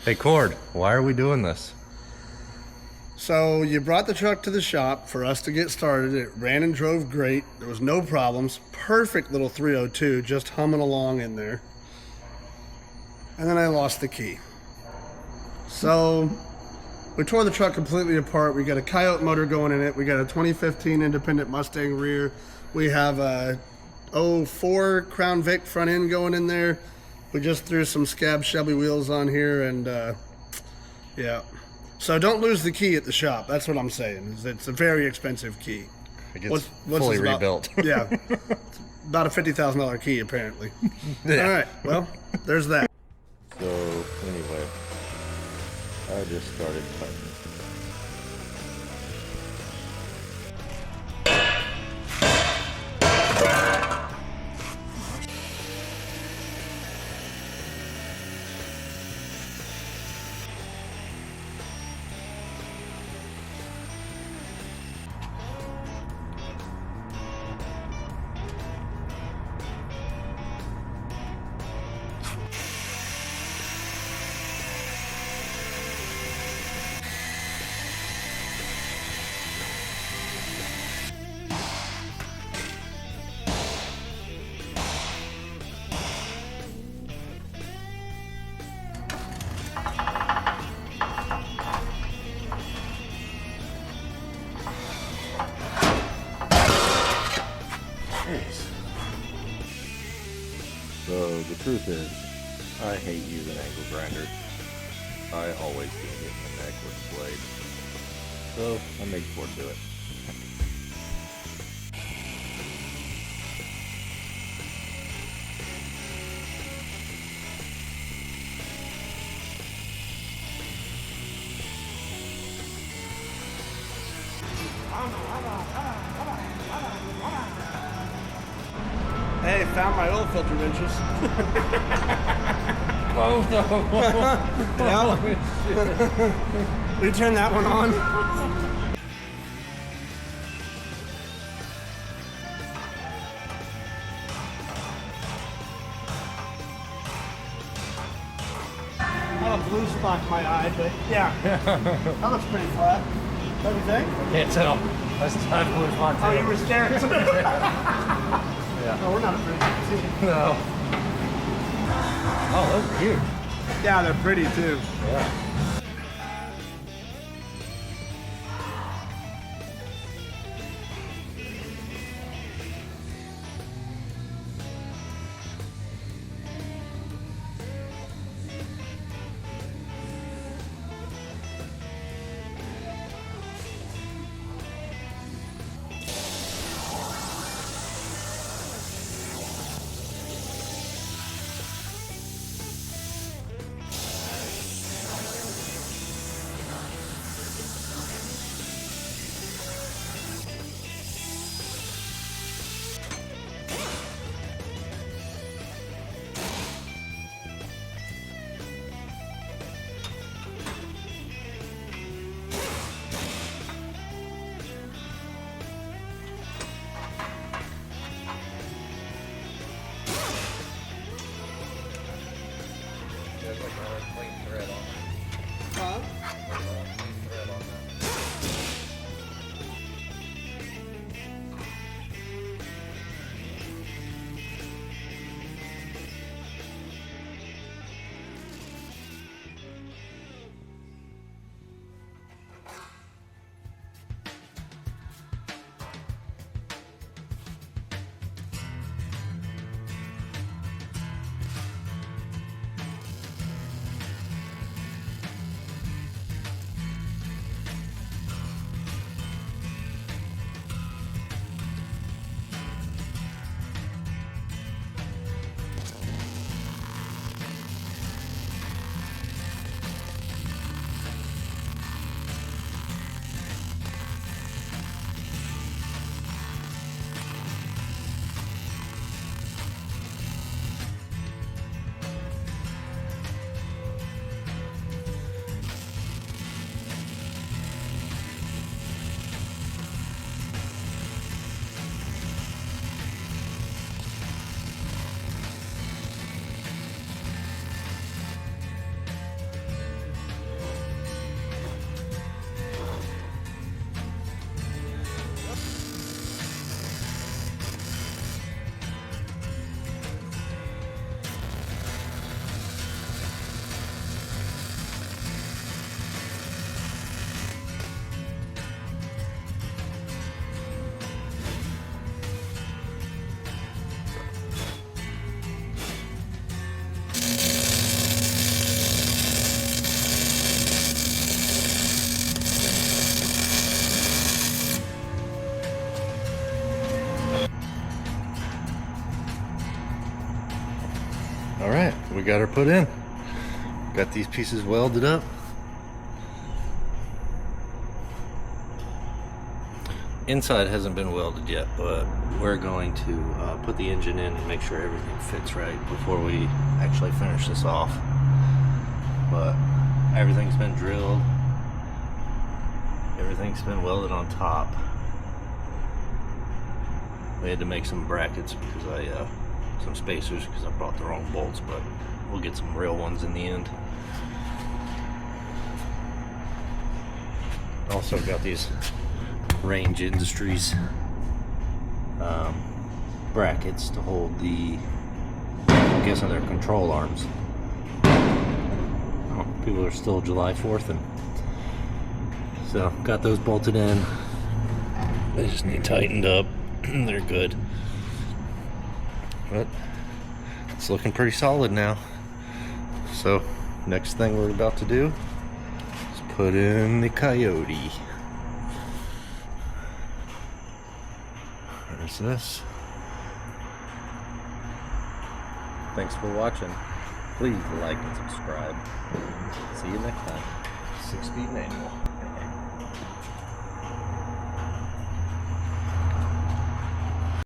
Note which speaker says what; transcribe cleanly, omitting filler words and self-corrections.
Speaker 1: Hey Cord, why are we doing this?
Speaker 2: So you brought the truck to the shop for us to get started. It ran and drove great. There was no problems. Perfect little 302, just humming along in there. And then I lost the key. So we tore the truck completely apart. We got a Coyote motor going in it. We got a 2015 independent Mustang rear. We have a 04 Crown Vic front end going in there. We just threw some scab Shelby wheels on here, and yeah. So don't lose the key at the shop. That's what I'm saying. It's a very expensive key.
Speaker 1: It gets fully
Speaker 2: this about?
Speaker 1: rebuilt.
Speaker 2: Yeah, it's about a $50,000 key apparently.
Speaker 1: Yeah.
Speaker 2: All right, well, there's that.
Speaker 3: So anyway, I just started cutting. So the truth is, I hate using angle grinders. I always get hit in the neck with the blade. So I made Ford do it.
Speaker 2: Hey, found my oil filter wrenches.
Speaker 1: Both of them.
Speaker 2: Yeah. We turn that one on. I have a blue spot in my eye, but yeah, that looks pretty flat. Don't you think?
Speaker 1: Can't tell. That's not blue spot
Speaker 2: Oh,
Speaker 1: too.
Speaker 2: you were staring.
Speaker 1: Yeah.
Speaker 2: Oh, we're not a pretty team.
Speaker 1: No. Oh, those are huge.
Speaker 2: Yeah, they're pretty too.
Speaker 1: Yeah. There's like a clean thread on that.
Speaker 2: Huh?
Speaker 1: There's a clean thread on that.
Speaker 3: got her put in. Got these pieces welded up. Inside hasn't been welded yet, but we're going to put the engine in and make sure everything fits right before we actually finish this off. But everything's been drilled. Everything's been welded on top. We had to make some brackets because some spacers because I brought the wrong bolts, but we'll get some real ones in the end. Also got these Range Industries brackets to hold the, I'm guessing they're control arms. Oh, people are still July 4th, and so got those bolted in. They just need tightened up. They're good, but it's looking pretty solid now. So next thing we're about to do is put in the Coyote. There's this. Thanks for watching. Please like and subscribe. See you next time. 6-speed manual.